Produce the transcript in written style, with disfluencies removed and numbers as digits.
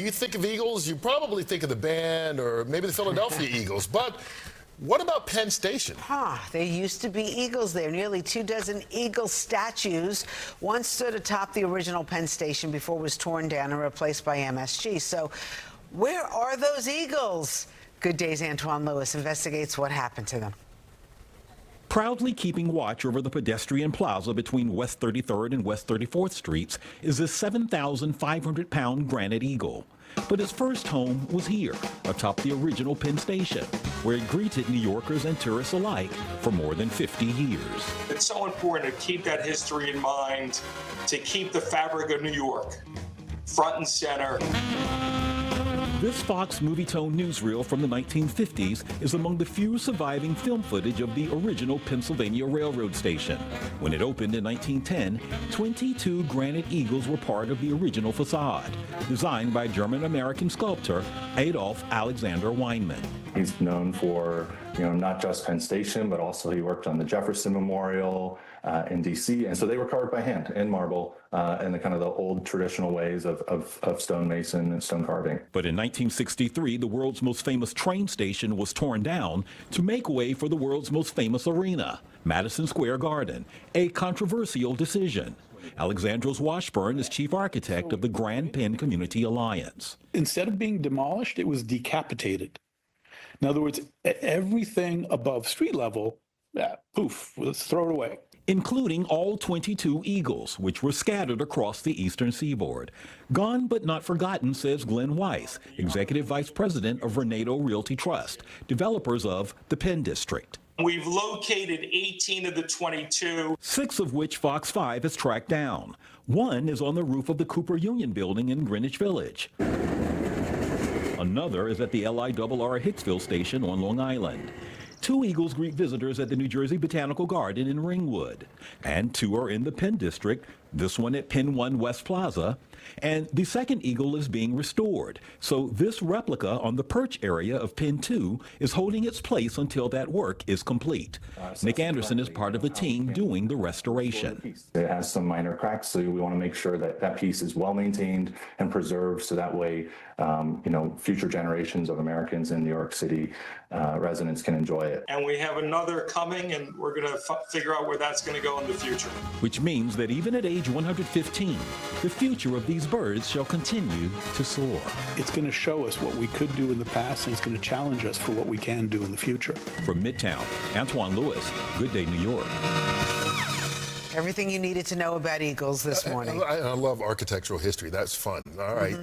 you think of Eagles, you probably think of the band or maybe the Philadelphia Eagles. But what about Penn Station? There used to be eagles there. Nearly 24 eagle statues once stood atop the original Penn Station before it was torn down and replaced by MSG. So where are those eagles? Good Day's Antwan Lewis investigates what happened to them. Proudly keeping watch over the pedestrian plaza between West 33rd and West 34th Streets is this 7,500-pound granite eagle. But its first home was here, atop the original Penn Station, where it greeted New Yorkers and tourists alike for more than 50 years. It's so important to keep that history in mind, to keep the fabric of New York front and center. This Fox Movietone newsreel from the 1950s is among the few surviving film footage of the original Pennsylvania Railroad station. When it opened in 1910, 22 granite eagles were part of the original facade, designed by German-American sculptor Adolf Alexander Weinman. He's known for, not just Penn Station, but also he worked on the Jefferson Memorial in D.C. And so they were carved by hand in marble in the kind of the old traditional ways of stonemason and stone carving. But in 1963, the world's most famous train station was torn down to make way for the world's most famous arena, Madison Square Garden, a controversial decision. Alexandros Washburn is chief architect of the Grand Penn Community Alliance. Instead of being demolished, it was decapitated. In other words, everything above street level, poof, let's throw it away. Including all 22 eagles, which were scattered across the eastern seaboard. Gone but not forgotten, says Glenn Weiss, executive vice president of Renato Realty Trust, developers of the Penn District. We've located 18 of the 22. 6 of which Fox 5 has tracked down. One is on the roof of the Cooper Union Building in Greenwich Village. Another is at the LIRR Hicksville station on Long Island. 2 eagles greet visitors at the New Jersey Botanical Garden in Ringwood. And 2 are in the Penn District, this one at Penn 1 West Plaza. And the second eagle is being restored. So this replica on the perch area of Penn 2 is holding its place until that work is complete. Nick Anderson is part of the team doing the restoration. It has some minor cracks, so we want to make sure that that piece is well maintained and preserved, so that way, future generations of Americans in New York City residents can enjoy it. And we have another coming, and we're going to figure out where that's going to go in the future. Which means that even at age 115, the future of these birds shall continue to soar. It's going to show us what we could do in the past, and it's going to challenge us for what we can do in the future. From Midtown, Antwan Lewis, Good Day, New York. Everything you needed to know about eagles this morning. I love architectural history. That's fun. All right.